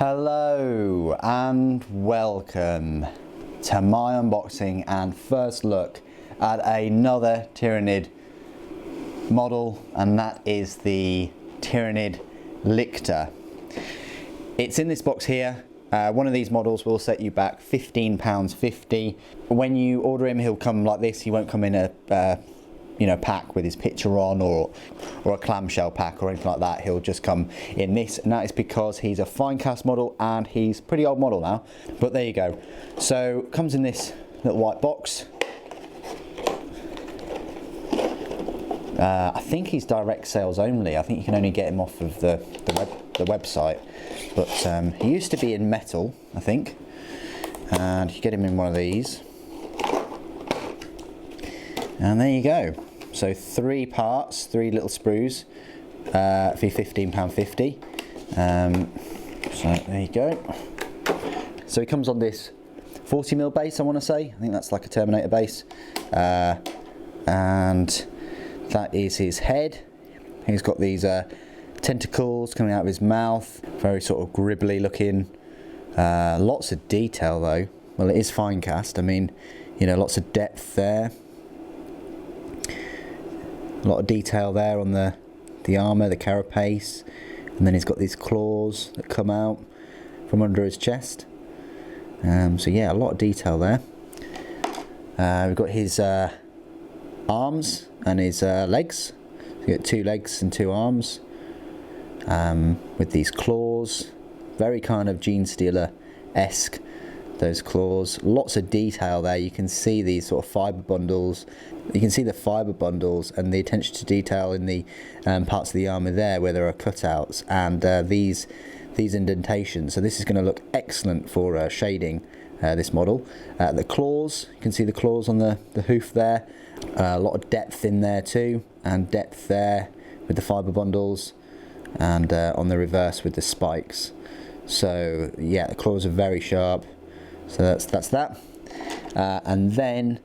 Hello and welcome to my unboxing and first look at another Tyranid model, and that is the Tyranid Lictor. It's in this box here. One of these models will set you back £15.50. When you order him, he'll come like this. He won't come in a pack with his picture on, or a clamshell pack or anything like that. He'll just come in this, and that is because he's a fine cast model and he's a pretty old model now. But there you go. So comes in this little white box. I think he's direct sales only. I think you can only get him off of the website. But he used to be in metal, I think, and you get him in one of these. And there you go. So 3 parts, 3 little sprues for £15.50. So there you go. So he comes on this 40mm base, I want to say. I think that's like a Terminator base. And that is his head. He's got these tentacles coming out of his mouth. Very sort of gribbly looking. Lots of detail though. Well, it is fine cast. I mean, lots of depth there. A lot of detail there on the armour, the carapace, and then he's got these claws that come out from under his chest. So yeah, a lot of detail there. We've got his arms and his legs. So you get 2 legs and 2 arms with these claws. Very kind of Gene Stealer-esque, those claws. Lots of detail there. You can see these sort of fibre bundles. You can see the fibre bundles and the attention to detail in the parts of the armour there where there are cutouts, and these indentations. So this is going to look excellent for shading this model. The claws, you can see the claws on the hoof there. A lot of depth in there too, and depth there with the fibre bundles, and on the reverse with the spikes. So yeah, the claws are very sharp. So that's that. And then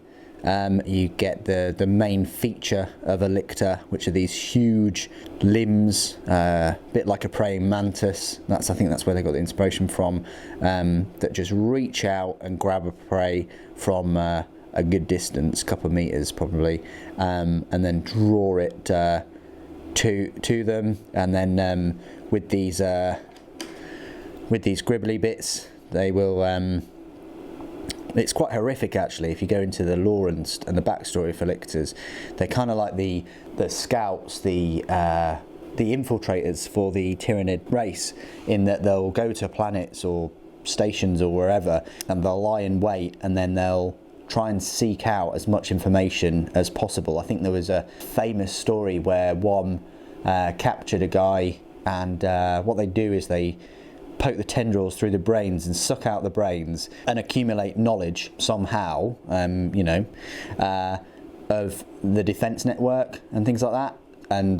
you get the main feature of a Lictor, which are these huge limbs, a bit like a praying mantis. I think that's where they got the inspiration from, that just reach out and grab a prey from a good distance, a couple of meters probably, and then draw it to them. And then with these gribbly bits, they will. It's quite horrific actually if you go into the lore and the backstory for Lictors. They're kind of like the scouts, the infiltrators for the Tyranid race, in that they'll go to planets or stations or wherever, and they'll lie in wait, and then they'll try and seek out as much information as possible. I think there was a famous story where one captured a guy, and what they do is they poke the tendrils through the brains and suck out the brains and accumulate knowledge somehow, of the defence network and things like that, and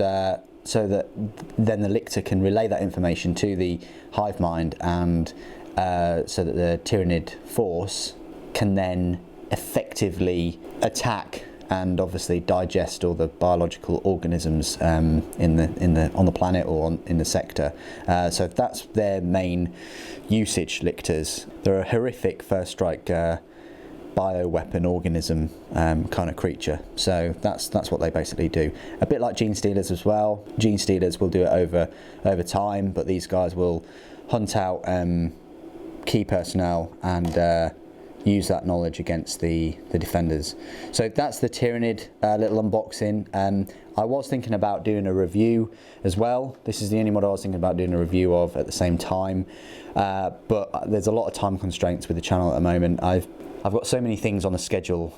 so that then the Lictor can relay that information to the hive mind, and so that the Tyranid force can then effectively attack and obviously digest all the biological organisms on the planet or in the sector. So that's their main usage, Lictors. They're a horrific first strike bioweapon organism kind of creature. So that's what they basically do. A bit like Gene Stealers as well. Gene Stealers will do it over time, but these guys will hunt out key personnel and use that knowledge against the defenders. So that's the Tyranid little unboxing. I was thinking about doing a review as well. This is the only model I was thinking about doing a review of at the same time, but there's a lot of time constraints with the channel at the moment. I've got so many things on the schedule,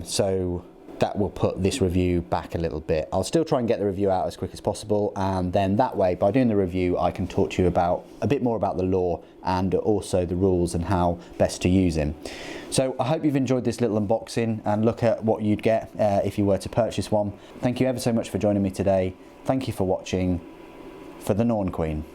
so that will put this review back a little bit. I'll still try and get the review out as quick as possible, and then that way, by doing the review, I can talk to you about a bit more about the lore and also the rules and how best to use him. So I hope you've enjoyed this little unboxing and look at what you'd get if you were to purchase one. Thank you ever so much for joining me today. Thank you for watching. For the Norn Queen.